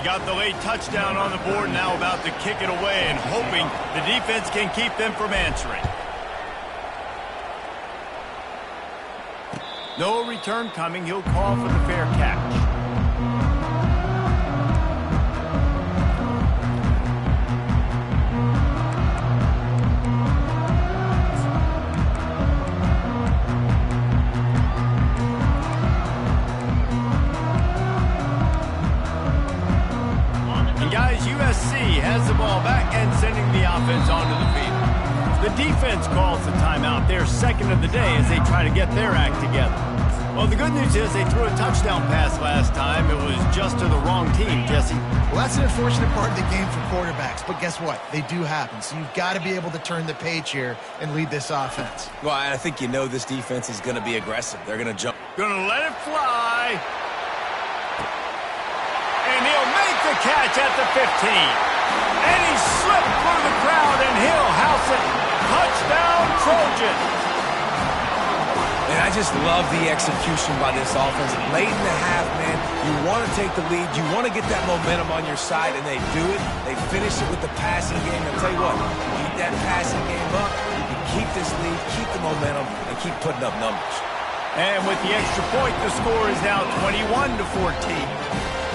got the late touchdown on the board, now about to kick it away and hoping the defense can keep them from answering. No return coming. He'll call for the fair catch. USC has the ball back and sending the offense onto the field. The defense calls the timeout, their second of the day, as they try to get their act together. Well, the good news is they threw a touchdown pass last time. It was just to the wrong team, Jesse. Well, that's an unfortunate part of the game for quarterbacks, but guess what? They do happen, so you've got to be able to turn the page here and lead this offense. Well, I think you know this defense is going to be aggressive. They're going to jump. Going to let it fly. And he'll make the catch at the 15. And he slipped through the crowd, and he'll house it. Touchdown, Trojans. And I just love the execution by this offense. Late in the half, man, you want to take the lead. You want to get that momentum on your side, and they do it. They finish it with the passing game. I'll tell you what, you keep that passing game up, you can keep this lead, keep the momentum, and keep putting up numbers. And with the extra point, the score is now 21-14.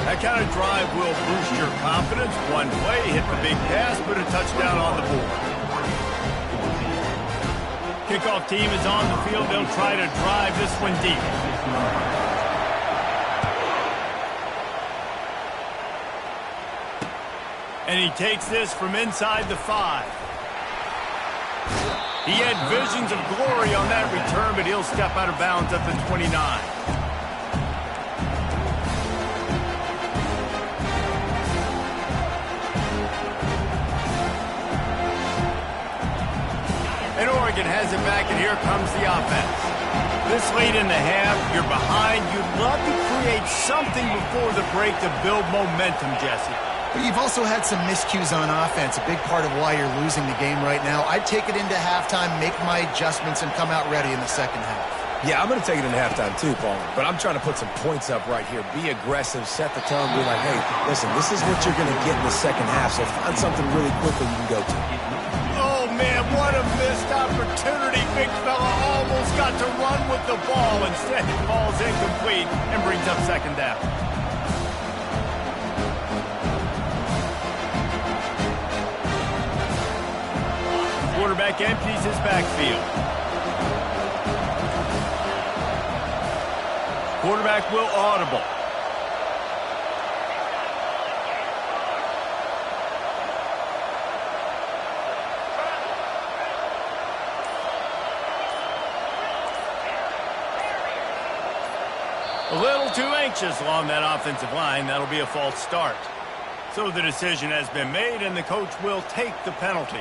That kind of drive will boost your confidence. One play, hit the big pass, put a touchdown on the board. Kickoff team is on the field. They'll try to drive this one deep. And he takes this from inside the 5. He had visions of glory on that return, but he'll step out of bounds at the 29. And Oregon has it back, and here comes the offense. This late in the half, you're behind. You'd love to create something before the break to build momentum, Jesse. But you've also had some miscues on offense, a big part of why you're losing the game right now. I'd take it into halftime, make my adjustments, and come out ready in the second half. Yeah, I'm going to take it into halftime too, Paul. But I'm trying to put some points up right here. Be aggressive, set the tone, be like, hey, listen, this is what you're going to get in the second half, so find something really quickly you can go to. Oh, man, what a missed opportunity. Big fella almost got to run with the ball. Instead, it falls incomplete and brings up second down. Quarterback empties his backfield. Quarterback will audible. A little too anxious along that offensive line. That'll be a false start. So the decision has been made, and the coach will take the penalty.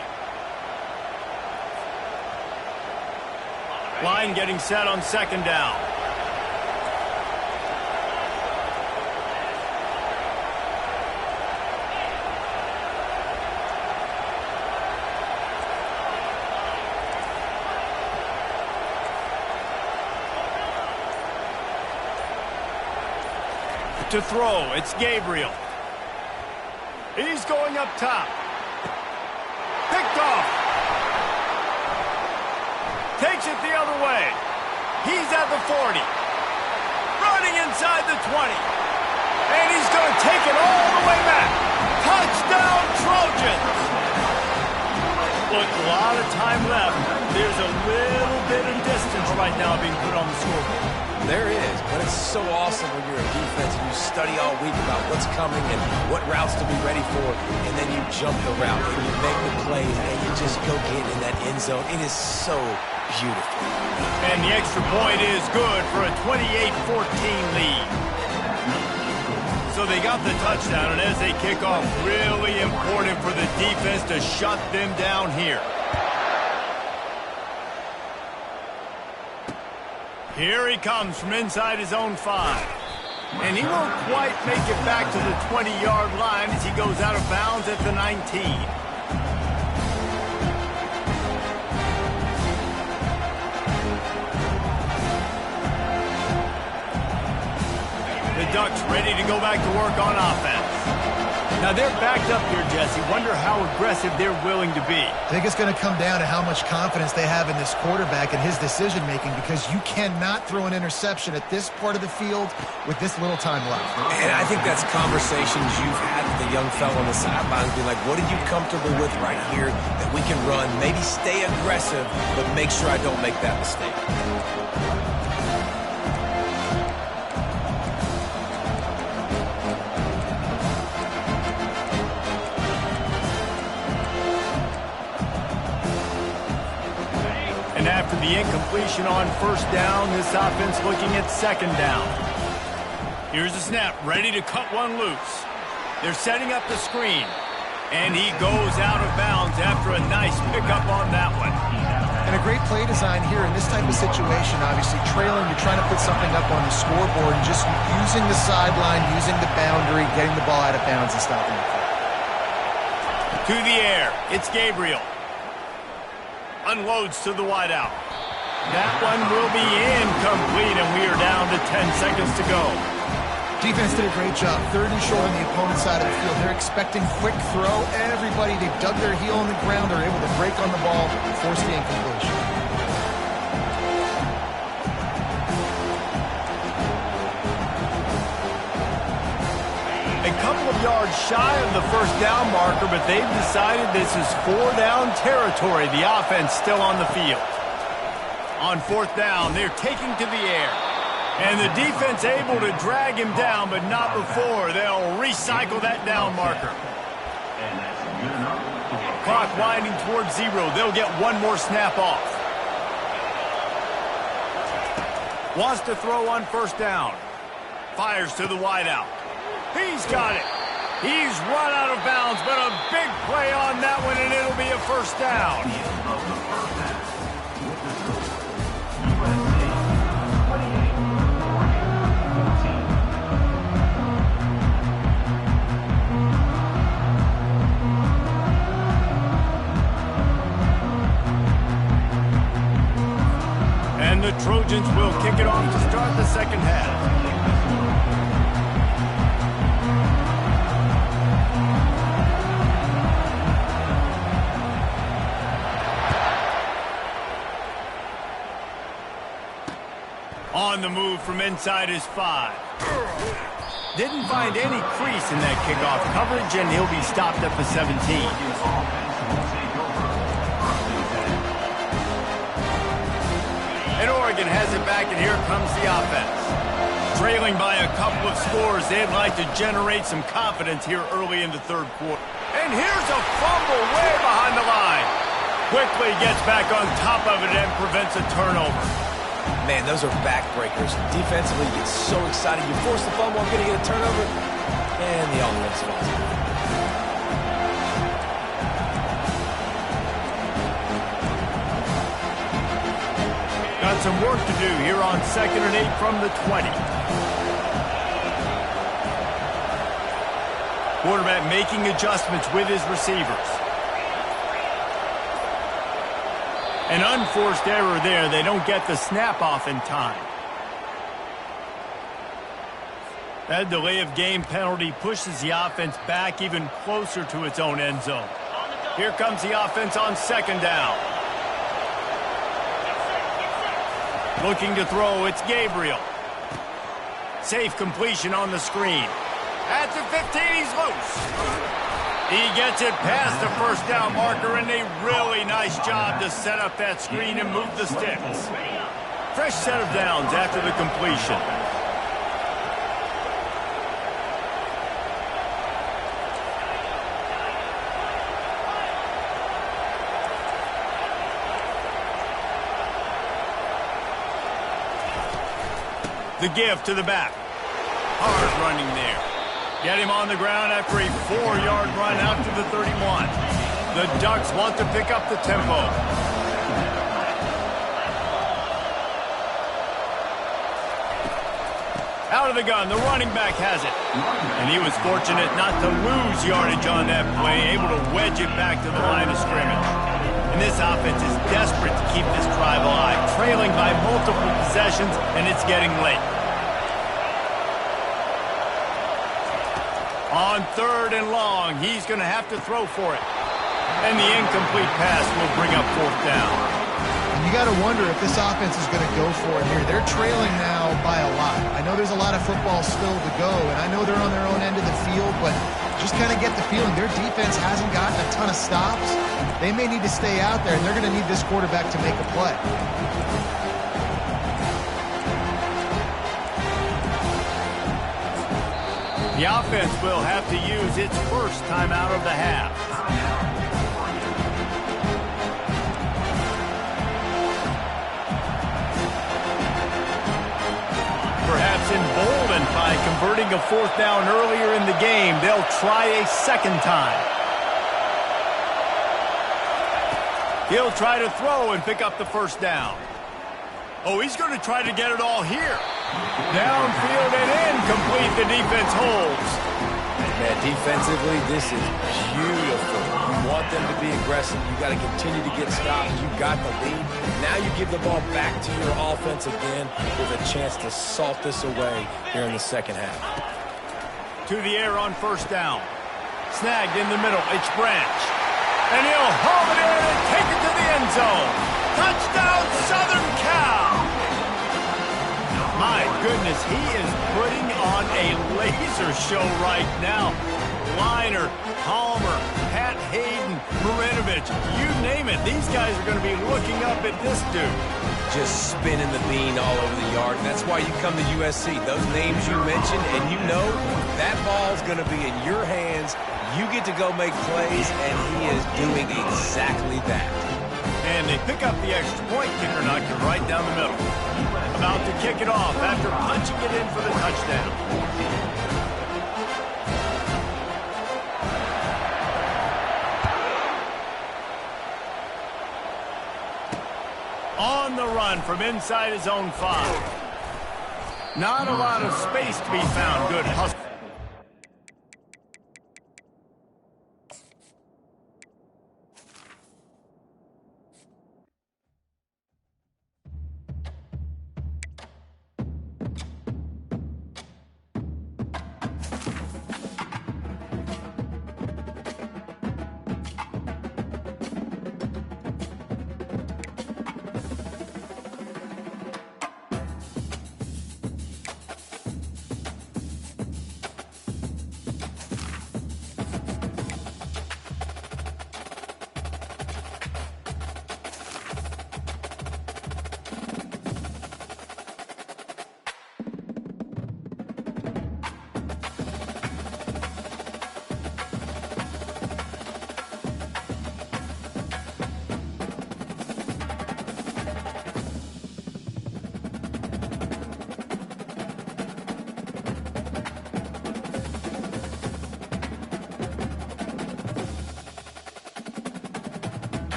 Line getting set on second down. To throw, it's Gabriel. He's going up top. Picked off. Takes it the other way. He's at the 40. Running inside the 20. And he's going to take it all the way back. Touchdown, Trojans. Look, a lot of time left. There's a little bit of distance right now being put on the scoreboard. There is, but it's so awesome when you're a defense and you study all week about what's coming and what routes to be ready for, and then you jump the route and you make the plays and you just go get in that end zone. It is so beautiful. And the extra point is good for a 28-14 lead. So they got the touchdown, and as they kick off, really important for the defense to shut them down here. Here he comes from inside his own 5. And he won't quite make it back to the 20-yard line as he goes out of bounds at the 19. The Ducks ready to go back to work on offense. Now they're backed up here, Jesse. Wonder how aggressive they're willing to be. I think it's going to come down to how much confidence they have in this quarterback and his decision-making, because you cannot throw an interception at this part of the field with this little time left. And I think that's conversations you've had with the young fellow on the sidelines, being like, what are you comfortable with right here that we can run? Maybe stay aggressive, but make sure I don't make that mistake. After the incompletion on first down, this offense looking at second down. Here's the snap, ready to cut one loose. They're setting up the screen, and he goes out of bounds after a nice pickup on that one. And a great play design here in this type of situation. Obviously, trailing, you're trying to put something up on the scoreboard, and just using the sideline, using the boundary, getting the ball out of bounds and stopping the play. To the air, it's Gabriel. Unloads to the wideout. That one will be incomplete, and we are down to 10 seconds to go. Defense did a great job. Third and short on the opponent's side of the field. They're expecting quick throw. Everybody, they've dug their heel on the ground. They're able to break on the ball, force the incompletion. A couple of yards shy of the first down marker, but they've decided this is 4-down territory. The offense still on the field. On fourth down, they're taking to the air. And the defense able to drag him down, but not before. They'll recycle that down marker. Clock winding towards 0. They'll get one more snap off. Wants to throw on first down. Fires to the wideout. He's got it. He's run out of bounds, but a big play on that one, and it'll be a first down. And the Trojans will kick it off to start the second half. On the move from inside his 5. Didn't find any crease in that kickoff coverage, and he'll be stopped at the 17. And Oregon has it back, and here comes the offense. Trailing by a couple of scores, they'd like to generate some confidence here early in the third quarter. And here's a fumble way behind the line. Quickly gets back on top of it and prevents a turnover. Man, those are backbreakers. Defensively, you get so excited. You force the fumble, I'm going to get a turnover, and the offense falls out. Got some work to do here on 2nd and 8 from the 20. Quarterback making adjustments with his receivers. An unforced error there. They don't get the snap off in time. That delay of game penalty pushes the offense back even closer to its own end zone. Here comes the offense on second down. Looking to throw, it's Gabriel. Safe completion on the screen. At the 15, he's loose. He gets it past the first down marker, and a really nice job to set up that screen and move the sticks. Fresh set of downs after the completion. The give to the back. Hard running there. Get him on the ground after a 4-yard run out to the 31. The Ducks want to pick up the tempo. Out of the gun, the running back has it. And he was fortunate not to lose yardage on that play, able to wedge it back to the line of scrimmage. And this offense is desperate to keep this drive alive, trailing by multiple possessions, and it's getting late. On 3rd and long, he's going to have to throw for it. And the incomplete pass will bring up 4th down. You got to wonder if this offense is going to go for it here. They're trailing now by a lot. I know there's a lot of football still to go, and I know they're on their own end of the field, but just kind of get the feeling their defense hasn't gotten a ton of stops. They may need to stay out there, and they're going to need this quarterback to make a play. The offense will have to use its first timeout of the half. Perhaps emboldened by converting a 4th down earlier in the game, they'll try a second time. He'll try to throw and pick up the 1st down. Oh, he's going to try to get it all here. Downfield and incomplete. The defense holds. Man, defensively, this is beautiful. You want them to be aggressive. You got to continue to get stops. You got the lead. Now you give the ball back to your offense again with a chance to salt this away here in the second half. To the air on 1st down. Snagged in the middle. It's Branch. And he'll haul it in and take it to the end zone. Touchdown, Southern Cal. My goodness, he is putting on a laser show right now. Liner, Palmer, Pat Hayden, Marinovich, you name it. These guys are going to be looking up at this dude. Just spinning the bean all over the yard. And that's why you come to USC. Those names you mentioned, and you know that ball's going to be in your hands. You get to go make plays, and he is doing exactly that. And they pick up the extra point. Kicker knocked it right down the middle. About to kick it off after punching it in for the touchdown. On the run from inside his own 5. Not a lot of space to be found. Good hustle.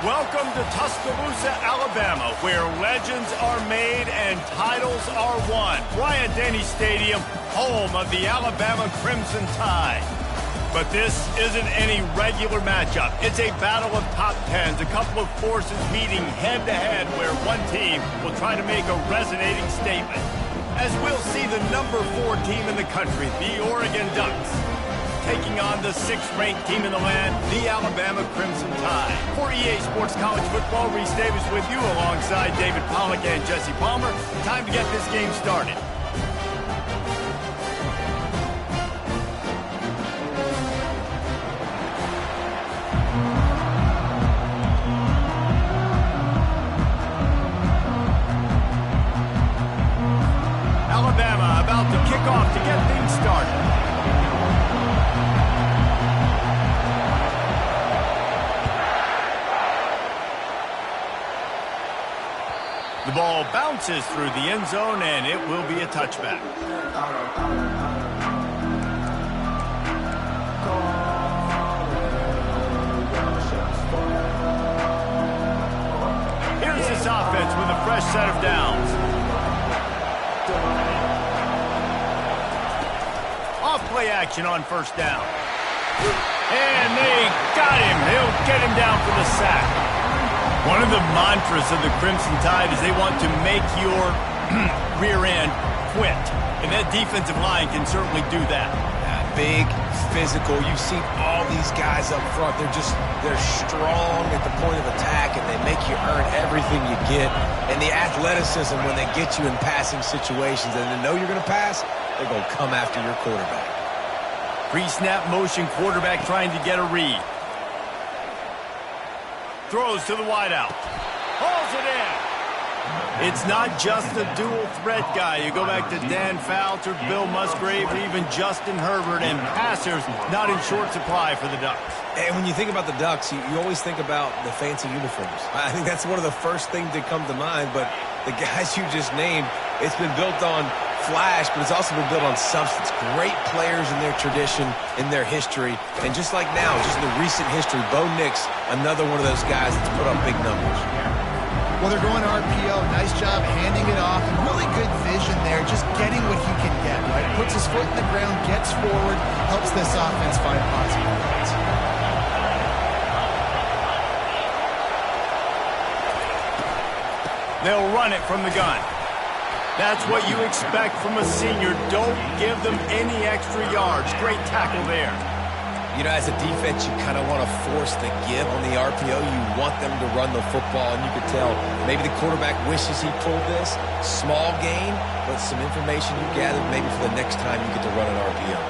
Welcome to Tuscaloosa, Alabama, where legends are made and titles are won. Bryant-Denny Stadium, home of the Alabama Crimson Tide. But this isn't any regular matchup. It's a battle of top tens, a couple of forces meeting head-to-head where one team will try to make a resonating statement. As we'll see the number 4 team in the country, the Oregon Ducks, taking on the 6th-ranked team in the land, the Alabama Crimson Tide. For EA Sports College Football, Reese Davis with you alongside David Pollack and Jesse Palmer. Time to get this game started. Alabama about to kick off to get things started. The ball bounces through the end zone, and it will be a touchback. Here's this offense with a fresh set of downs. Off-play action on first down. And they got him. He'll get him down for the sack. One of the mantras of the Crimson Tide is they want to make your rear end quit. And that defensive line can certainly do that. Big, physical. You've seen all these guys up front. They're strong at the point of attack, and they make you earn everything you get. And the athleticism when they get you in passing situations and they know you're going to pass, they're going to come after your quarterback. Pre-snap motion quarterback trying to get a read. Throws to the wideout. Hauls it in. It's not just a dual threat guy. You go back to Dan Fouts or Bill Musgrave or even Justin Herbert, and passers not in short supply for the Ducks. And when you think about the Ducks, you always think about the fancy uniforms. I think that's one of the first things that come to mind, but the guys you just named, it's been built on flash, but it's also been built on substance. Great players in their tradition, in their history, and just like now, just in the recent history, Bo Nix, another one of those guys that's put up big numbers. Well, they're going RPO. Nice job handing it off. And really good vision there, just getting what he can get, right? Puts his foot in the ground, gets forward, helps this offense find positive points. They'll run it from the gun. That's what you expect from a senior. Don't give them any extra yards. Great tackle there. You know, as a defense, you kind of want to force the give on the RPO. You want them to run the football, and you could tell maybe the quarterback wishes he pulled this. Small gain, but some information you gathered maybe for the next time you get to run an RPO.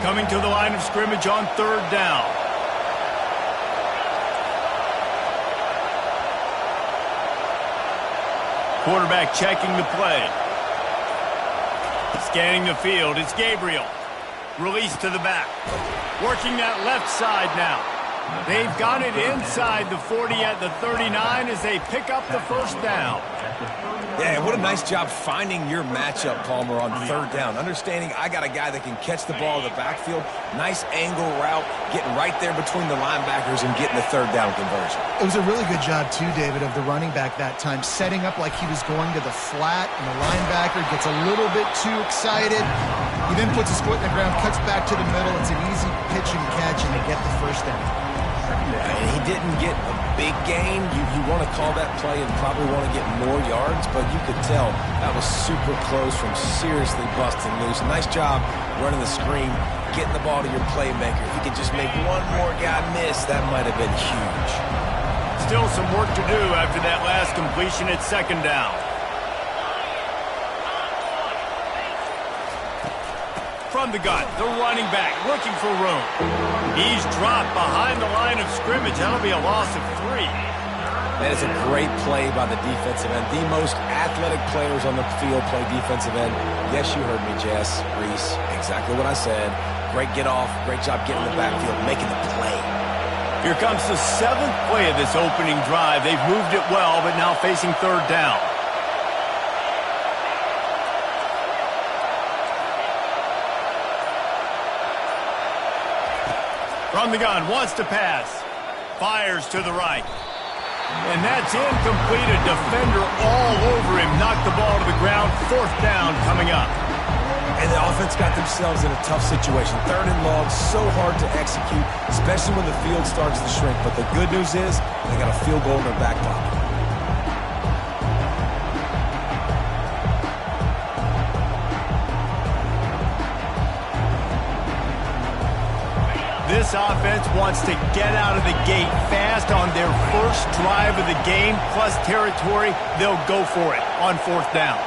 Coming to the line of scrimmage on third down. Quarterback checking the play. Scanning the field. It's Gabriel. Release to the back. Working that left side now. They've got it inside the 40 at the 39 as they pick up the first down. Yeah, what a nice job finding your matchup, Palmer, on third down. Understanding I got a guy that can catch the ball in the backfield. Nice angle route, getting right there between the linebackers and getting the third down conversion. It was a really good job, too, David, of the running back that time, setting up like he was going to the flat, and the linebacker gets a little bit too excited. He then puts his foot in the ground, cuts back to the middle. It's an easy pitch and catch, and they get the first down. And he didn't get a big gain. You want to call that play and probably want to get more yards, but you could tell that was super close from seriously busting loose. Nice job running the screen, getting the ball to your playmaker. If you could just make one more guy miss, that might have been huge. Still some work to do after that last completion at second down. From the gun, the running back looking for room. He's dropped behind the line of scrimmage. That'll be a loss of 3. That is a great play by the defensive end. The most athletic players on the field play defensive end. Yes, you heard me, Jess, Reese. Exactly what I said. Great get off. Great job getting in the backfield, making the play. Here comes the 7th play of this opening drive. They've moved it well, but now facing third down. From the gun, wants to pass. Fires to the right. And that's incomplete. A defender all over him. Knocked the ball to the ground. 4th down coming up. And the offense got themselves in a tough situation. 3rd and long, so hard to execute, especially when the field starts to shrink. But the good news is they got a field goal in their back pocket. This offense wants to get out of the gate fast on their first drive of the game, plus territory. They'll go for it on 4th down.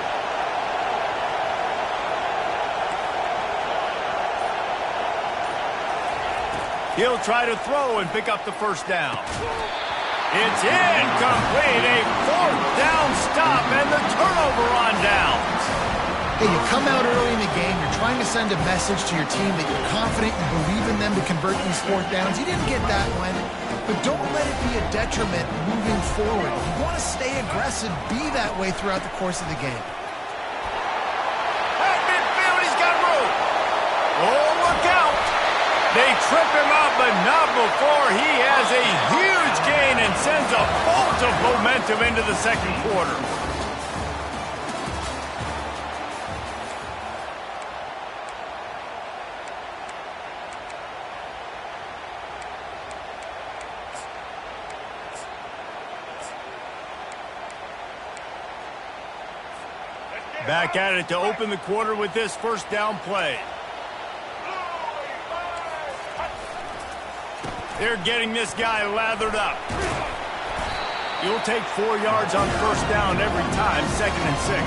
He'll try to throw and pick up the 1st down. It's incomplete. A 4th down stop and the turnover on downs. Hey, you come out early in the game, you're trying to send a message to your team that you're confident, you believe in them to convert these 4th downs. You didn't get that one, but don't let it be a detriment moving forward. You want to stay aggressive, be that way throughout the course of the game. At midfield, he's got room. Oh, look out. They trip him up, but not before he has a huge gain and sends a bolt of momentum into the 2nd quarter. Back at it to open the quarter with this 1st down play. They're getting this guy lathered up. You'll take 4 yards on 1st down every time, 2nd and 6.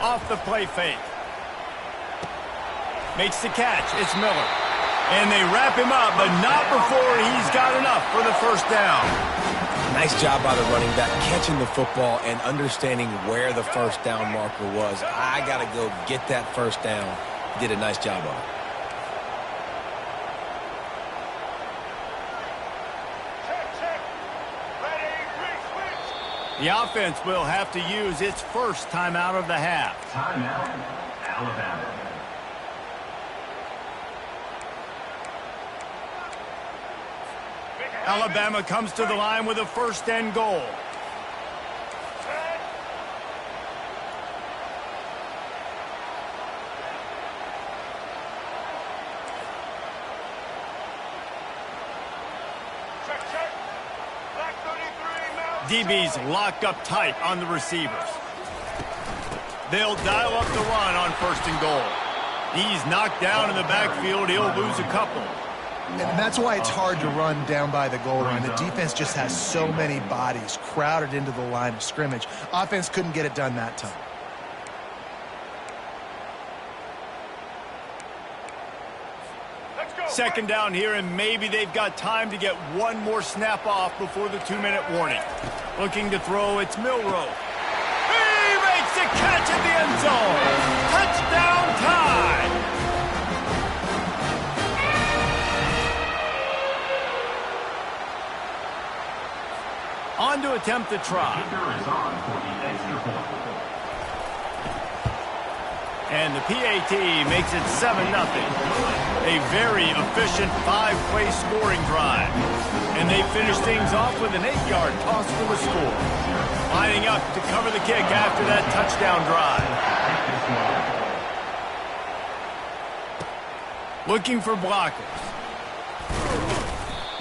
Off the play fake. Makes the catch. It's Miller. And they wrap him up, but not before he's got enough for the 1st down. Nice job by the running back, catching the football and understanding where the 1st down marker was. I got to go get that 1st down. Did a nice job on it. The offense will have to use its 1st timeout of the half. Timeout, Alabama. Alabama comes to the line with a 1st and goal. DB's locked up tight on the receivers. They'll dial up the run on 1st and goal. He's knocked down in the backfield. He'll lose a couple. And that's why it's hard to run down by the goal line. The defense just has so many bodies crowded into the line of scrimmage. Offense couldn't get it done that time. Second down here, and maybe they've got time to get one more snap off before the 2-minute warning. Looking to throw, it's Milroe. He makes the catch in the end zone. Touchdown tie. On to attempt the try. And the PAT makes it 7-0. A very efficient 5-play scoring drive. And they finish things off with an 8-yard toss for the score. Lining up to cover the kick after that touchdown drive. Looking for blockers.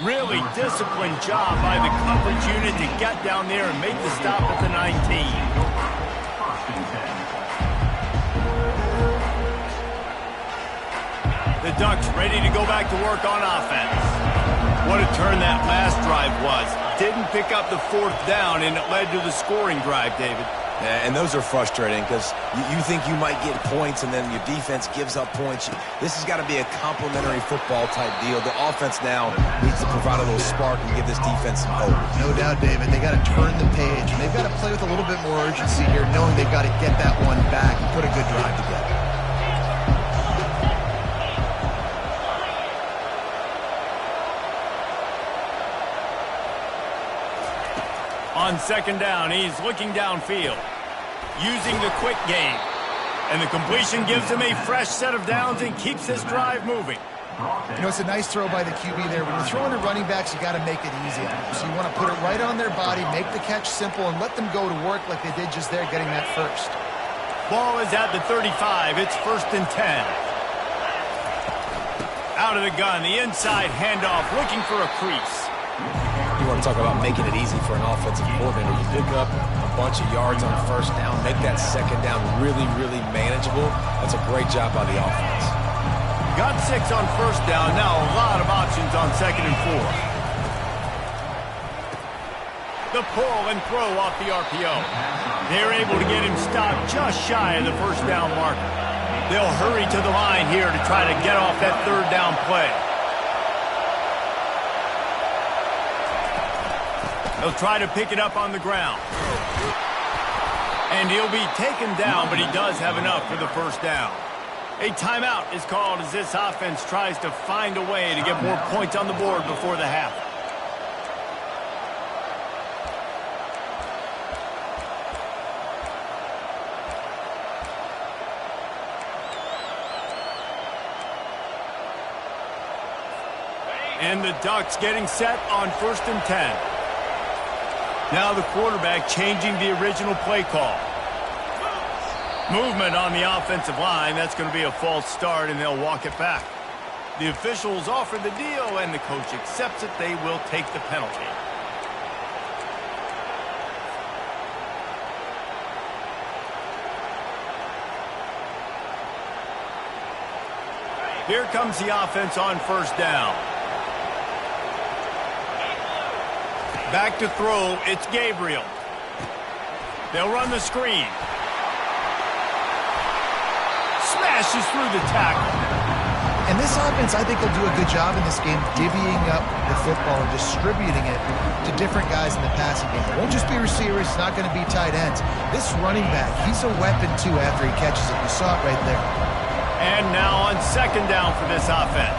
Really disciplined job by the coverage unit to get down there and make the stop at the 19. The Ducks ready to go back to work on offense. What a turn that last drive was. Didn't pick up the 4th down, and it led to the scoring drive, David. Yeah, and those are frustrating because you think you might get points and then your defense gives up points. This has got to be a complementary football type deal. The offense now needs to provide a little spark and give this defense some hope. No doubt, David. They got to turn the page, and they've got to play with a little bit more urgency here, knowing they've got to get that one back and put a good drive together. On second down, he's looking downfield, using the quick game. And the completion gives him a fresh set of downs and keeps this drive moving. You know, it's a nice throw by the QB there. When you're throwing to running backs, you got to make it easy on them. So you want to put it right on their body, make the catch simple, and let them go to work like they did just there, getting that first. Ball is at the 35. It's 1st and 10. Out of the gun, the inside handoff, looking for a crease. You want to talk about making it easy for an offensive coordinator. You pick up a bunch of yards on first down, make that second down really, really manageable. That's a great job by the offense. Got 6 on first down. Now a lot of options on 2nd and 4. The pull and throw off the RPO. They're able to get him stopped just shy of the first down marker. They'll hurry to the line here to try to get off that 3rd down play. They'll try to pick it up on the ground. And he'll be taken down, but he does have enough for the first down. A timeout is called as this offense tries to find a way to get more points on the board before the half. And the Ducks getting set on 1st and 10. Now the quarterback changing the original play call. Movement on the offensive line. That's going to be a false start, and they'll walk it back. The officials offer the deal, and the coach accepts it. They will take the penalty. Here comes the offense on first down. Back to throw, it's Gabriel. They'll run the screen. Smashes through the tackle. And this offense, I think, will do a good job in this game divvying up the football and distributing it to different guys in the passing game. It won't just be receivers. It's not going to be tight ends. This running back, he's a weapon, too, after he catches it. You saw it right there. And now on second down for this offense.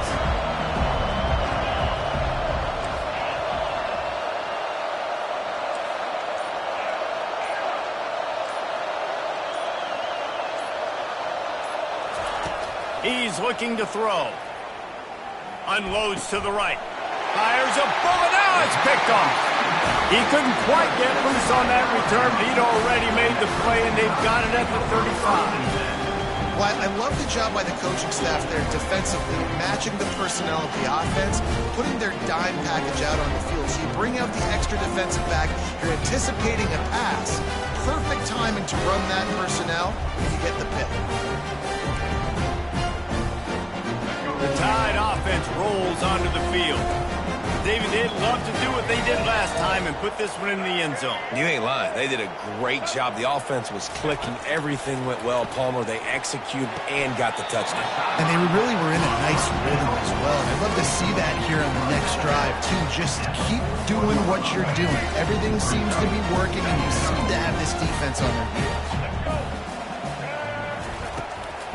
He's looking to throw. Unloads to the right. Fires a bullet. Now it's picked off. He couldn't quite get loose on that return, but he'd already made the play, and they've got it at the 35. Well, I love the job by the coaching staff there defensively, matching the personnel of the offense, putting their dime package out on the field. So you bring out the extra defensive back, you're anticipating a pass. Perfect timing to run that personnel, and you get the pick. The Tide offense rolls onto the field. David, they'd love to do what they did last time and put this one in the end zone. You ain't lying. They did a great job. The offense was clicking. Everything went well. Palmer, they executed and got the touchdown. And they really were in a nice rhythm as well. And I'd love to see that here on the next drive, too. Just keep doing what you're doing. Everything seems to be working, and you seem to have this defense on their heels.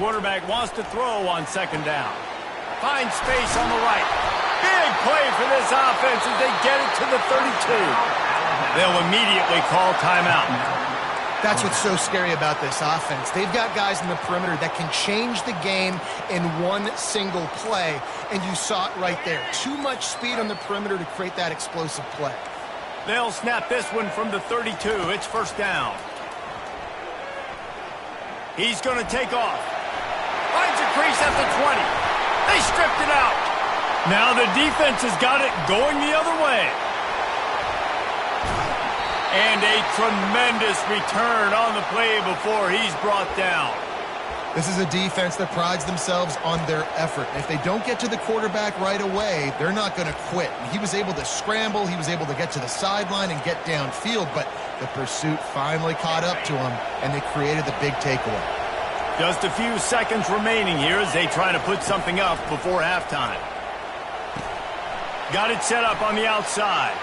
Quarterback wants to throw on second down. Finds space on the right. Big play for this offense as they get it to the 32. They'll immediately call timeout. That's what's so scary about this offense. They've got guys in the perimeter that can change the game in one single play, and you saw it right there. Too much speed on the perimeter to create that explosive play. They'll snap this one from the 32. It's first down. He's going to take off. Finds a crease at the 20. They stripped it out. Now the defense has got it going the other way. And a tremendous return on the play before he's brought down. This is a defense that prides themselves on their effort. If they don't get to the quarterback right away, they're not going to quit. He was able to scramble. He was able to get to the sideline and get downfield, but the pursuit finally caught up to him, and they created the big takeaway. Just a few seconds remaining here as they try to put something up before halftime. Got it set up on the outside.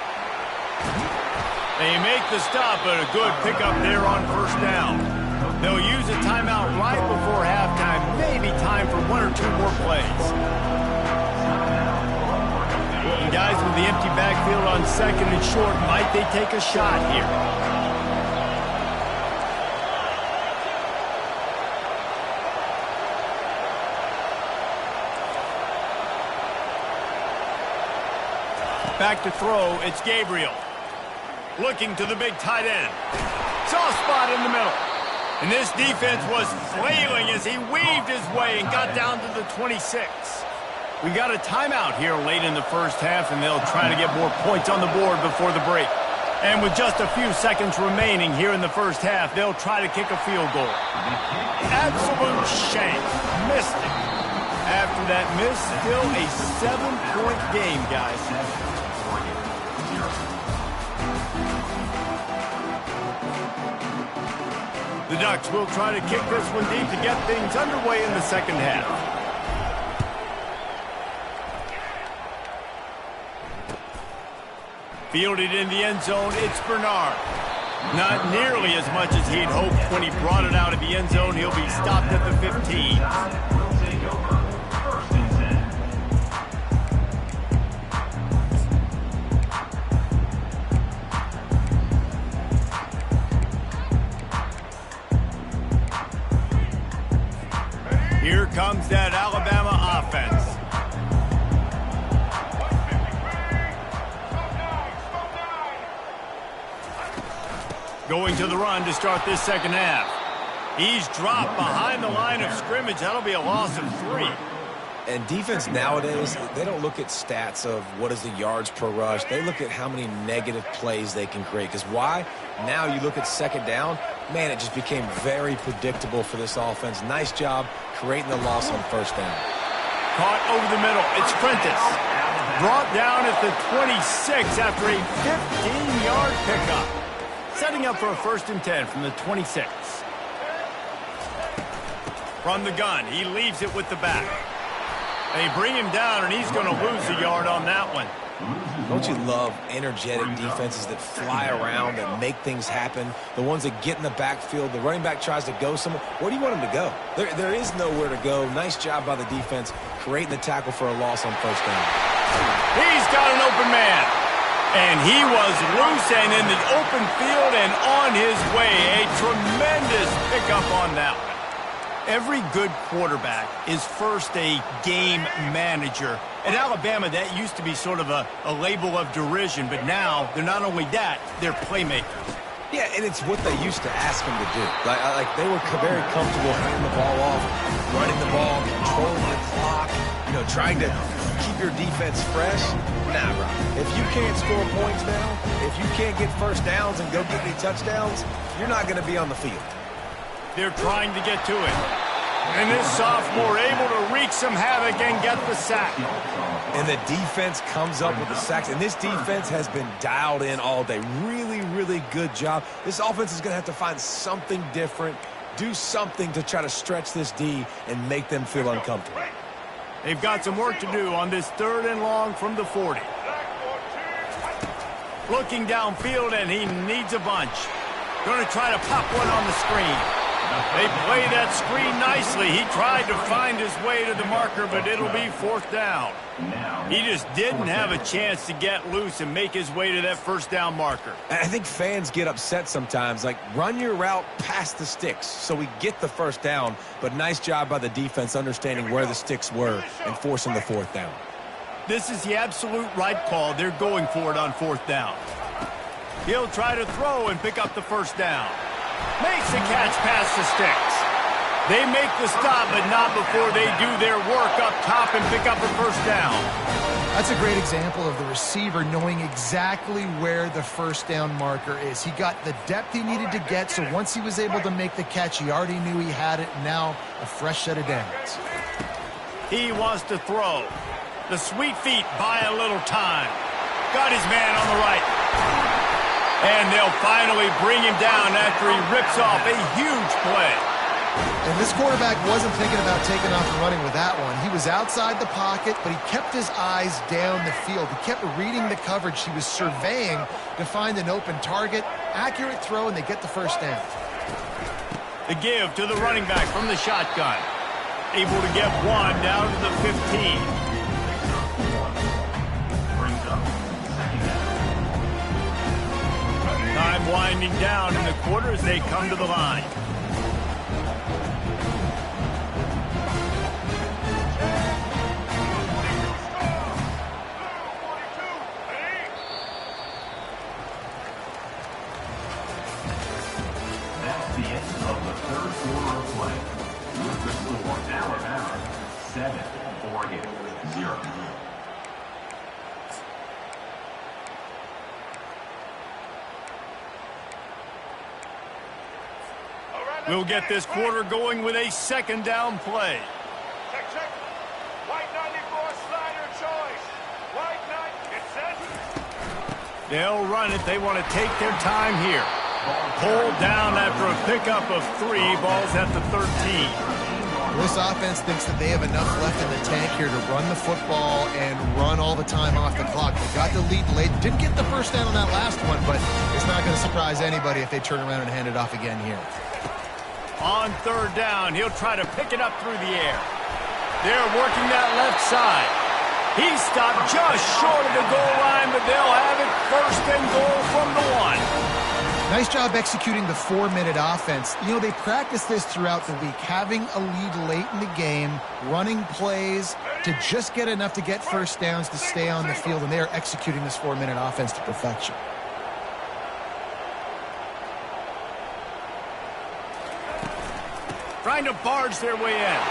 They make the stop, but a good pickup there on first down. They'll use a timeout right before halftime. Maybe time for one or two more plays. And guys, with the empty backfield on second and short. Might they take a shot here? Back to throw, it's Gabriel. Looking to the big tight end. Soft spot in the middle. And this defense was flailing as he weaved his way and got down to the 26. We got a timeout here late in the first half, and they'll try to get more points on the board before the break. And with just a few seconds remaining here in the first half, they'll try to kick a field goal. Absolute shank. Missed it. After that miss, still a 7-point game, guys. The Ducks will try to kick this one deep to get things underway in the second half. Fielded in the end zone, it's Bernard. Not nearly as much as he'd hoped when he brought it out of the end zone. He'll be stopped at the 15. Here comes that Alabama offense. Going to the run to start this second half. He's dropped behind the line of scrimmage. That'll be a loss of 3. And defense nowadays, they don't look at stats of what is the yards per rush. They look at how many negative plays they can create. Because why? Now you look at second down, man, it just became very predictable for this offense. Nice job creating the loss on first down. Caught over the middle. It's Prentice. Brought down at the 26 after a 15-yard pickup. Setting up for a 1st and 10 from the 26. From the gun, he leaves it with the back. They bring him down, and he's going to lose a yard on that one. Don't you love energetic defenses that fly around and make things happen? The ones that get in the backfield, the running back tries to go somewhere. Where do you want him to go? There is nowhere to go. Nice job by the defense creating the tackle for a loss on first down. He's got an open man. And he was loose and in the open field and on his way. A tremendous pickup on that one. Every good quarterback is first a game manager. At Alabama, that used to be sort of a label of derision, but now they're not only that, they're playmakers. Yeah, and it's what they used to ask him to do. Like they were very comfortable handing the ball off, running the ball, controlling the clock, trying to keep your defense fresh. Nah, bro. If you can't score points now, if you can't get first downs and go get any touchdowns, you're not going to be on the field. They're trying to get to it. And this sophomore able to wreak some havoc and get the sack. And the defense comes up with the sacks. And this defense has been dialed in all day. Really, really good job. This offense is going to have to find something different, do something to try to stretch this D and make them feel uncomfortable. They've got some work to do on this 3rd and long from the 40. Looking downfield, and he needs a bunch. Going to try to pop one on the screen. They play that screen nicely. He tried to find his way to the marker, but it'll be 4th down. He just didn't have a chance to get loose and make his way to that 1st down marker. I think fans get upset sometimes. Like, run your route past the sticks so we get the 1st down. But nice job by the defense understanding where the sticks were and forcing the 4th down. This is the absolute right call. They're going for it on 4th down. He'll try to throw and pick up the 1st down. Makes the catch past the sticks. They make the stop, but not before they do their work up top and pick up a 1st down. That's a great example of the receiver knowing exactly where the 1st down marker is. He got the depth he needed to get, so once he was able to make the catch, he already knew he had it. Now a fresh set of downs. He wants to throw. The sweet feet buy a little time. Got his man on the right. And they'll finally bring him down after he rips off a huge play. And this quarterback wasn't thinking about taking off and running with that one. He was outside the pocket, but he kept his eyes down the field. He kept reading the coverage. He was surveying to find an open target. Accurate throw, and they get the 1st down. The give to the running back from the shotgun. Able to get one down to the 15. winding down in the quarter as they come to the line. That's the end of the third quarter of play. With the score, Alabama 7, Oregon 0. We'll get this quarter going with a second down play. Check, check. White 94 slider choice. White 9, it's set. They'll run it. They want to take their time here. Pulled down after a pickup of 3. Ball's at the 13. This offense thinks that they have enough left in the tank here to run the football and run all the time off the clock. They got the lead late. Didn't get the first down on that last one, but it's not going to surprise anybody if they turn around and hand it off again here. On third down, he'll try to pick it up through the air. They're working that left side. He stopped just short of the goal line, but they'll have it first and goal from the 1. Nice job executing the 4-minute offense. You know, they practice this throughout the week, having a lead late in the game, running plays to just get enough to get first downs to stay on the field, and they are executing this 4-minute offense to perfection. Trying to barge their way in.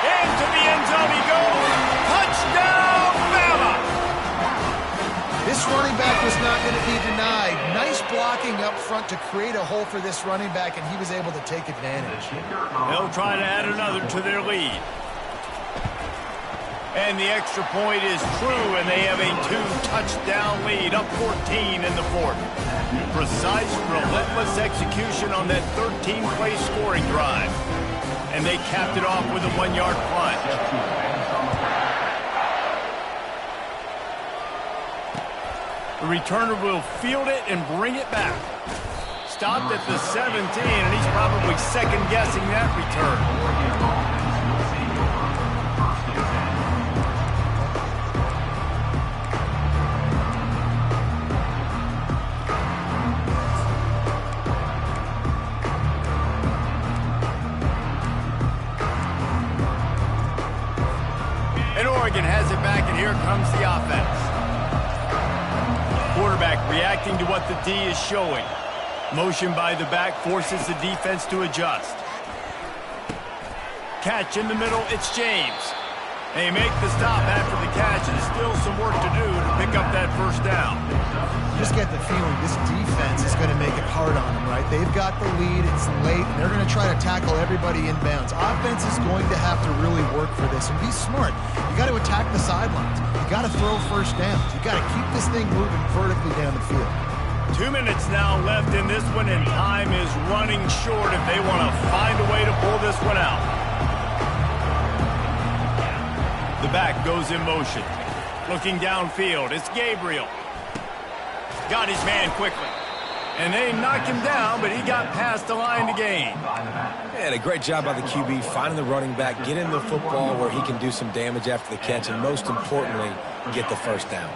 Into the end zone he goes. Touchdown, Bama! This running back was not going to be denied. Nice blocking up front to create a hole for this running back, and he was able to take advantage. They'll try to add another to their lead. And the extra point is true, and they have a 2-touchdown lead, up 14 in the 4th. Precise, relentless execution on that 13-play scoring drive. And they capped it off with a 1-yard plunge. The returner will field it and bring it back. Stopped at the 17, and he's probably second-guessing that return. Oregon has it back, and here comes the offense. Quarterback reacting to what the D is showing. Motion by the back forces the defense to adjust. Catch in the middle, it's James. They make the stop after the catch, and still some work to do to pick up that first down. You just get the feeling this defense is going to make it hard on them, right? They've got the lead, it's late, and they're going to try to tackle everybody inbounds. Offense is going to have to really work for this and be smart. You got to attack the sidelines. You got to throw first downs. You got to keep this thing moving vertically down the field. 2 minutes now left in this one, and time is running short if they want to find a way to pull this one out. The back goes in motion. Looking downfield, it's Gabriel. Got his man quickly. And they knocked him down, but he got past the line to gain. And a great job by the QB, finding the running back, getting the football where he can do some damage after the catch, and most importantly, get the first down.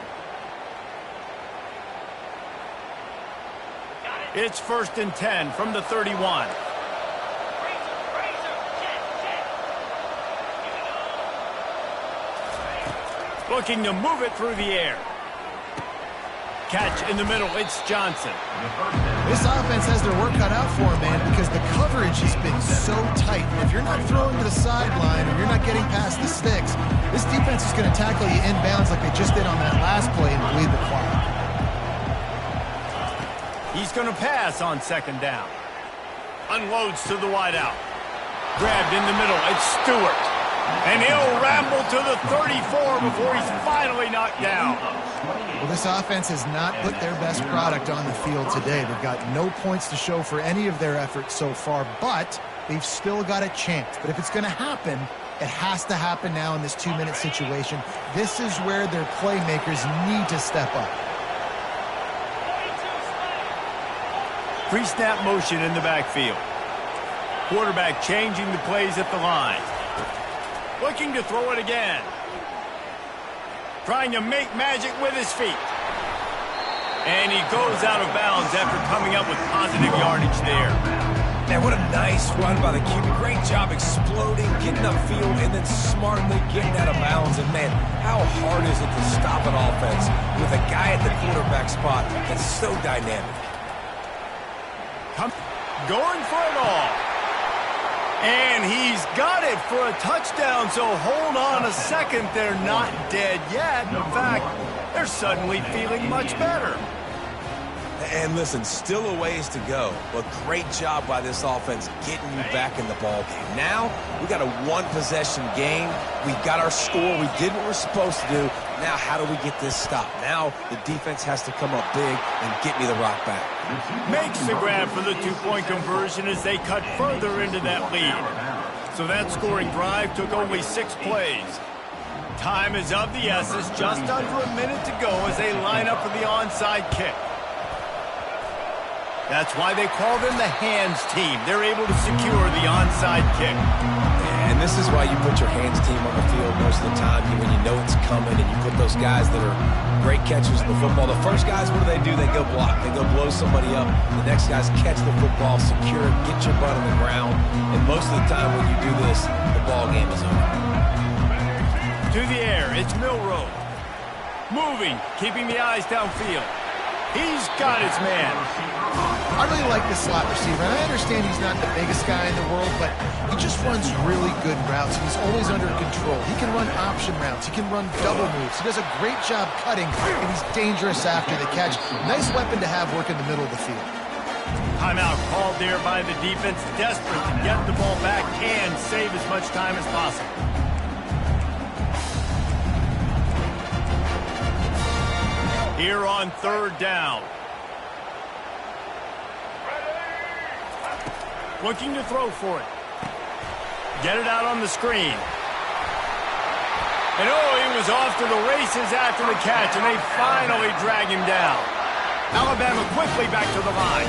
It's 1st and 10 from the 31. Looking to move it through the air. Catch in the middle, it's Johnson. This offense has their work cut out for them, man, because the coverage has been so tight. If you're not throwing to the sideline or you're not getting past the sticks, this defense is going to tackle you inbounds like they just did on that last play and bleed the clock. He's going to pass on second down. Unloads to the wideout. Grabbed in the middle, it's Stewart. And he'll ramble to the 34 before he's finally knocked down. Well, this offense has not put their best product on the field today. They've got no points to show for any of their efforts so far, but they've still got a chance. But if it's going to happen, it has to happen now in this 2-minute situation. This is where their playmakers need to step up. Pre-snap motion in the backfield. Quarterback changing the plays at the line. Looking to throw it again. Trying to make magic with his feet. And he goes out of bounds after coming up with positive yardage there. Man, what a nice run by the QB. Great job exploding, getting upfield, and then smartly getting out of bounds. And, man, how hard is it to stop an offense with a guy at the quarterback spot that's so dynamic? Going for it all. And he's got it for a touchdown, so hold on a second. They're not dead yet. In fact, they're suddenly feeling much better. And listen, still a ways to go, but great job by this offense getting you back in the ball game. Now, we got a one-possession game. We got our score. We did what we're supposed to do. Now, how do we get this stopped? Now, the defense has to come up big and get me the rock back. Makes the grab for the two-point conversion as they cut further into that lead. So that scoring drive took only 6 plays. Time is of the essence, just under a minute to go as they line up for the onside kick. That's why they call them the hands team. They're able to secure the onside kick. And this is why you put your hands team on the field most of the time when you know it's coming, and you put those guys that are great catchers in the football. The first guys, what do? They go block. They go blow somebody up. The next guys catch the football, secure it, get your butt on the ground. And most of the time when you do this, the ball game is over. To the air, it's Milroe. Moving, keeping the eyes downfield. He's got his man. I really like this slot receiver, and I understand he's not the biggest guy in the world, but he just runs really good routes. He's always under control. He can run option routes. He can run double moves. He does a great job cutting, and he's dangerous after the catch. Nice weapon to have work in the middle of the field. Timeout called there by the defense, desperate to get the ball back and save as much time as possible. Here on 3rd down. Looking to throw for it. Get it out on the screen. And he was off to the races after the catch, and they finally drag him down. Alabama quickly back to the line.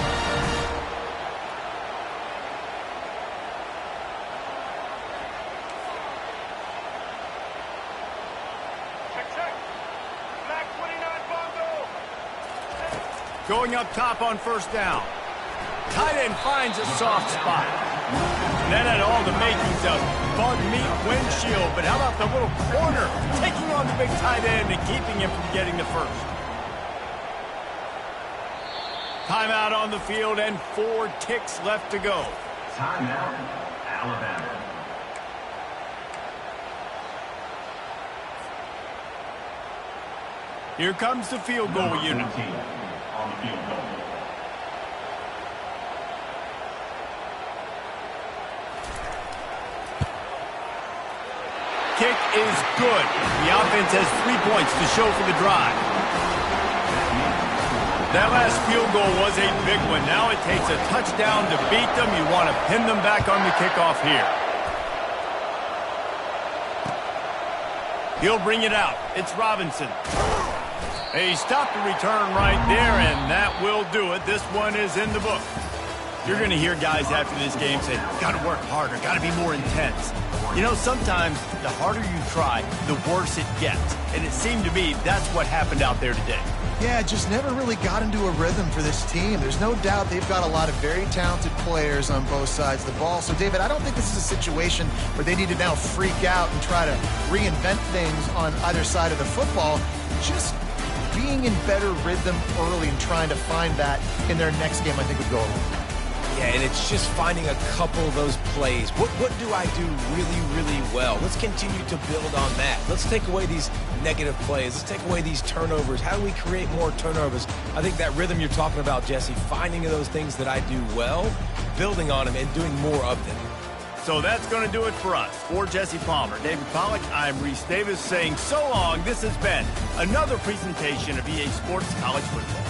Going up top on 1st down. Tight end finds a soft spot. That had all the makings of bug meat windshield, but how about the little corner taking on the big tight end and keeping him from getting the first? Timeout on the field and 4 ticks left to go. Timeout, Alabama. Here comes the field goal unit. On the field goal. Kick is good. The offense has 3 points to show for the drive. That last field goal was a big one. Now it takes a touchdown to beat them. You want to pin them back on the kickoff here. He'll bring it out. It's Robinson. He stopped the return right there, and that will do it. This one is in the book. You're going to hear guys after this game say, got to work harder, got to be more intense. You know, sometimes the harder you try, the worse it gets. And it seemed to me that's what happened out there today. Yeah, just never really got into a rhythm for this team. There's no doubt they've got a lot of very talented players on both sides of the ball. So, David, I don't think this is a situation where they need to now freak out and try to reinvent things on either side of the football. Just being in better rhythm early and trying to find that in their next game, I think would go a long way. Yeah, and it's just finding a couple of those plays. What do I do really, really well? Let's continue to build on that. Let's take away these negative plays. Let's take away these turnovers. How do we create more turnovers? I think that rhythm you're talking about, Jesse, finding those things that I do well, building on them, and doing more of them. So that's going to do it for us. For Jesse Palmer, David Pollack, I'm Reese Davis saying so long. This has been another presentation of EA Sports College Football.